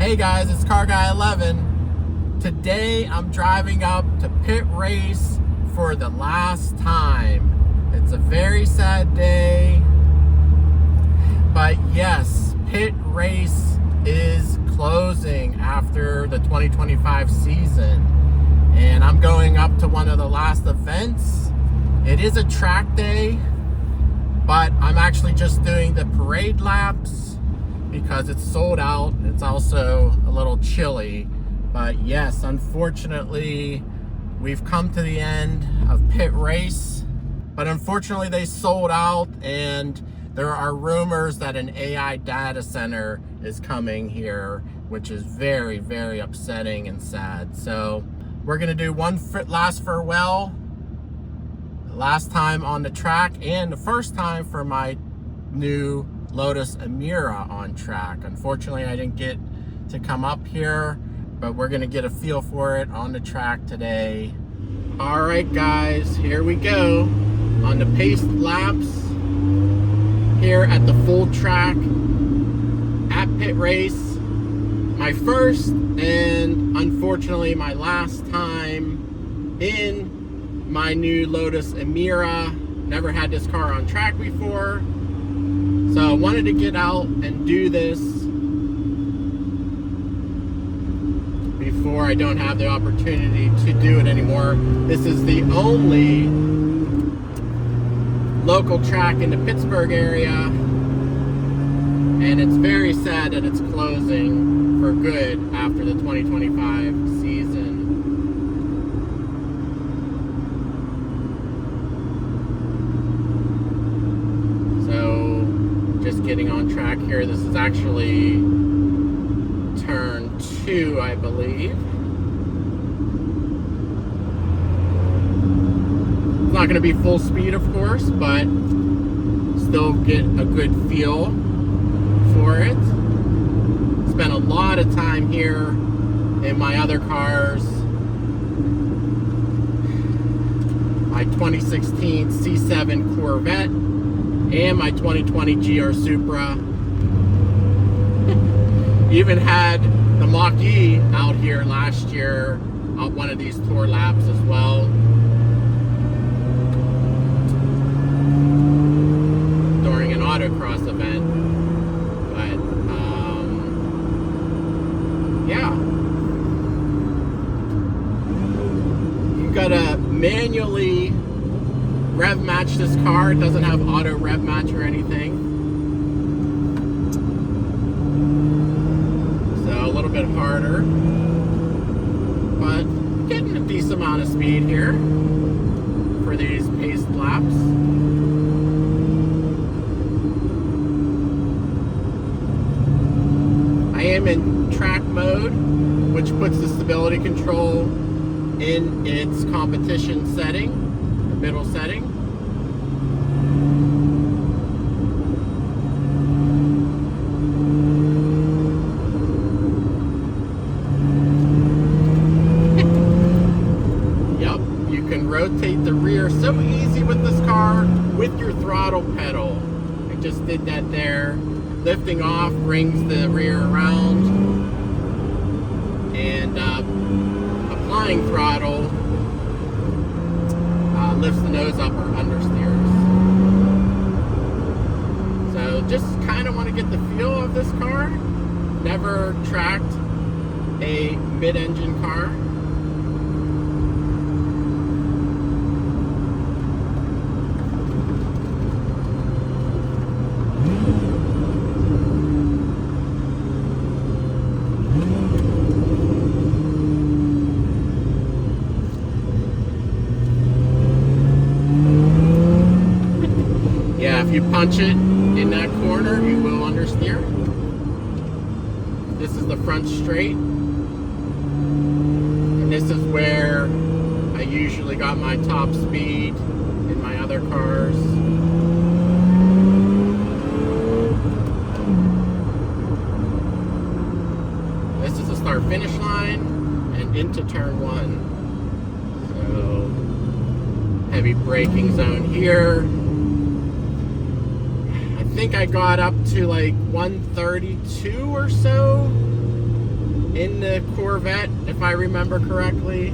Hey guys, it's Car Guy 11. Today I'm driving up to Pitt Race for the last time. It's a very sad day, but yes, Pitt Race is closing after the 2025 season, and I'm going up to one of the last events. It is a track day, but I'm actually just doing the parade laps because it's sold out. It's also a little chilly, but yes, unfortunately, we've come to the end of Pitt Race, but unfortunately they sold out, and there are rumors that an AI data center is coming here, which is very, very upsetting and sad. So we're gonna do one last farewell, last time on the track, and the first time for my new Lotus Emira on track. Unfortunately, I didn't get to come up here, but we're gonna get a feel for it on the track today. All right, guys, here we go on the paced laps here at the full track at Pitt Race. My first and unfortunately my last time in my new Lotus Emira. Never had this car on track before, so I wanted to get out and do this before I don't have the opportunity to do it anymore. This is the only local track in the Pittsburgh area, and it's very sad that it's closing for good after the 2025 season. Just getting on track here. This is actually turn 2, I believe. It's not going to be full speed, of course, but still get a good feel for it. Spent a lot of time here in my other cars. My 2016 C7 Corvette and my 2020 GR Supra. Even had the Mach-E out here last year on one of these tour laps as well. During an autocross event. But, yeah. You've got to manually rev match this car. It doesn't have auto rev match or anything, so a little bit harder, but getting a decent amount of speed here for these paced laps. I am in track mode, which puts the stability control in its competition setting, middle setting. Yep, you can rotate the rear so easy with this car with your throttle pedal. I just did that there. Lifting off brings the rear around, and applying throttle lifts the nose up or understeers. So just kind of want to get the feel of this car. Never tracked a mid-engine car. If you punch it in that corner, you will understeer. This is the front straight, and this is where I usually got my top speed in my other cars. This is the start-finish line and into turn 1. So heavy braking zone here. I think I got up to like 132 or so in the Corvette, if I remember correctly.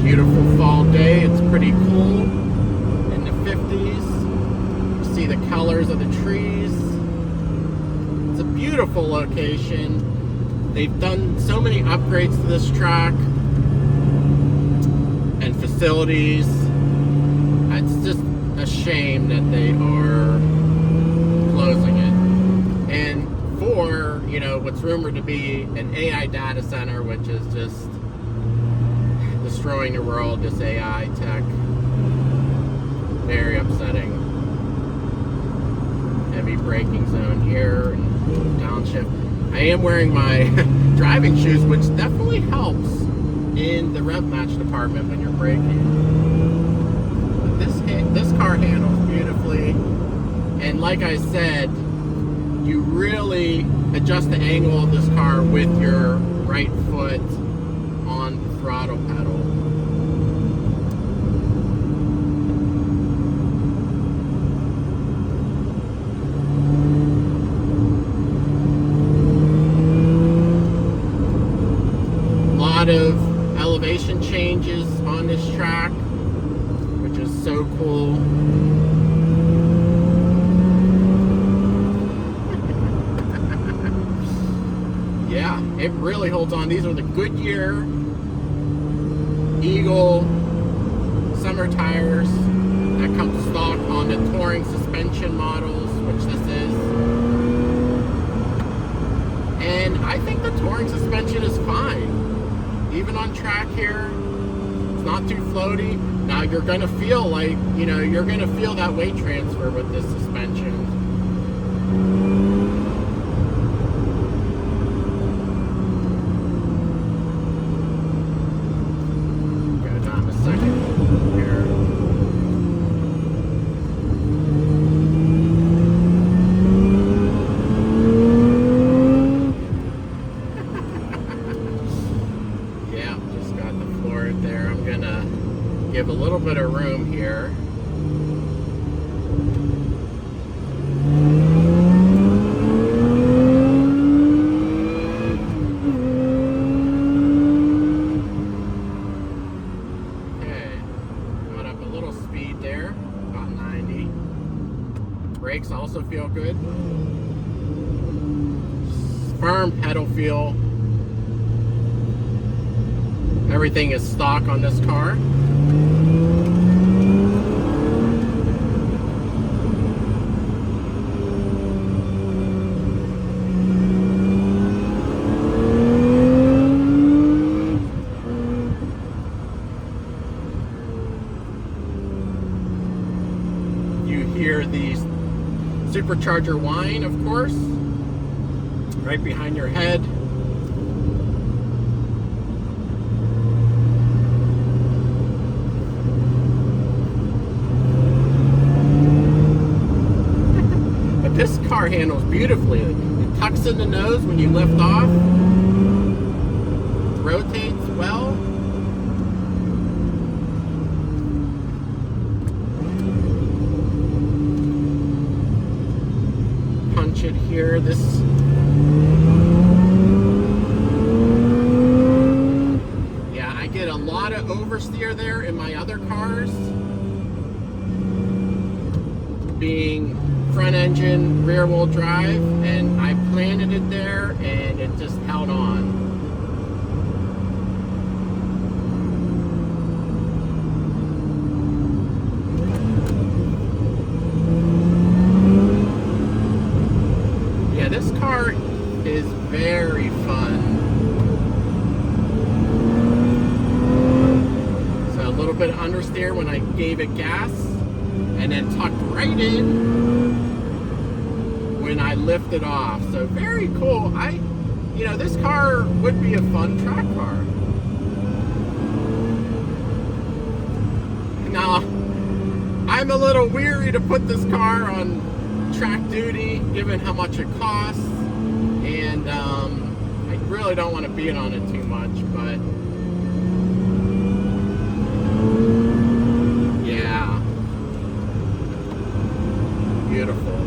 Beautiful fall day. It's pretty cool in the 50s. You see the colors of the trees. It's a beautiful location. They've done so many upgrades to this track and facilities. It's just a shame that they are closing it. And for, you know, what's rumored to be an AI data center, which is just destroying the world, this AI tech. Very upsetting. Heavy braking zone here and downshift. I am wearing my driving shoes, which definitely helps in the rev match department when you're braking. But this car handles beautifully, and like I said, you really adjust the angle of this car with your right foot on the throttle pedal. A lot of elevation changes on this track, which is so cool. Yeah, it really holds on. These are the Goodyear Eagle summer tires that come stock on the touring suspension models, which this is. And I think the touring suspension is fine. Even on track here, it's not too floaty. Now you're gonna feel like, you know, you're gonna feel that weight transfer with this suspension. Give a little bit of room here. Okay, got up a little speed there, about 90. Brakes also feel good. Firm pedal feel. Everything is stock on this car. You hear the supercharger whine, of course, right behind your head. This car handles beautifully. It tucks in the nose when you lift off. Rotates well. Punch it here. Yeah, I get a lot of oversteer there in my other cars. Being front engine, rear wheel drive, and I planted it there and it just held on. Yeah, this car is very fun. So a little bit of understeer when I gave it gas, and then tucked right in when I lifted off. So very cool. You know, this car would be a fun track car. Now, I I'm a little weary to put this car on track duty, given how much it costs, and I really don't want to beat on it too much, but yeah, beautiful,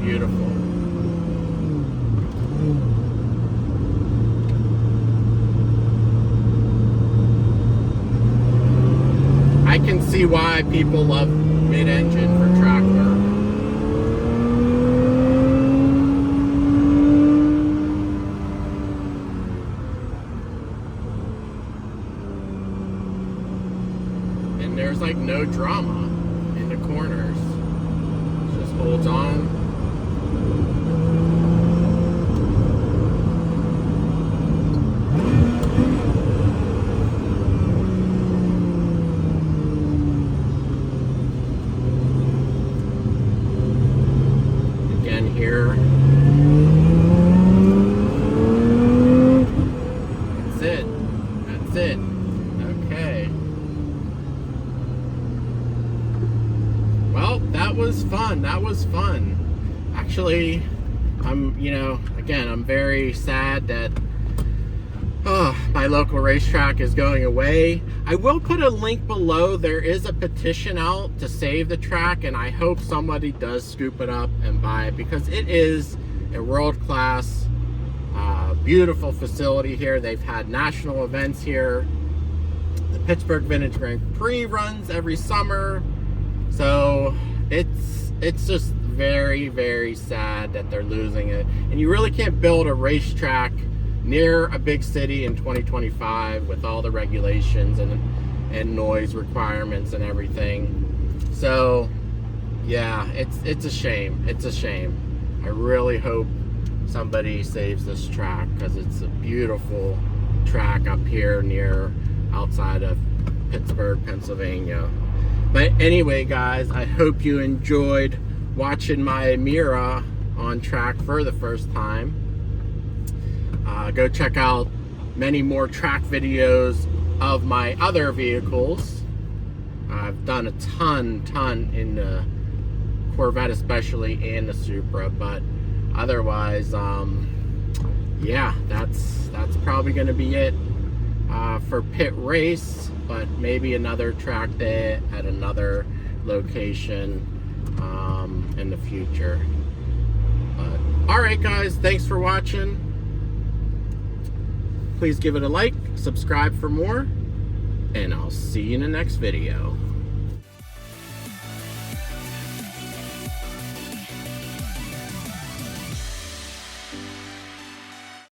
beautiful. I can see why people love mid-engine for track work. And there's like no drama in the corners. It just holds on. Here. That's it. That's it. Okay. Well, that was fun. That was fun. Actually, again, I'm very sad that my local racetrack is going away. I will put a link below. There is a petition out to save the track, and I hope somebody does scoop it up and buy it, because it is a world-class, beautiful facility here. They've had national events here. The Pittsburgh Vintage Grand Prix runs every summer. So it's just very, very sad that they're losing it. And you really can't build a racetrack near a big city in 2025 with all the regulations and noise requirements and everything. So yeah, it's a shame. It's a shame. I really hope somebody saves this track, because it's a beautiful track up here outside of Pittsburgh, Pennsylvania. But anyway, guys, I hope you enjoyed watching my Emira on track for the first time. Go check out many more track videos of my other vehicles. I've done a ton in the Corvette especially, and the Supra, but otherwise, yeah, that's probably going to be it for Pitt Race, but maybe another track day at another location in the future. But alright guys, thanks for watching. Please give it a like, subscribe for more, and I'll see you in the next video.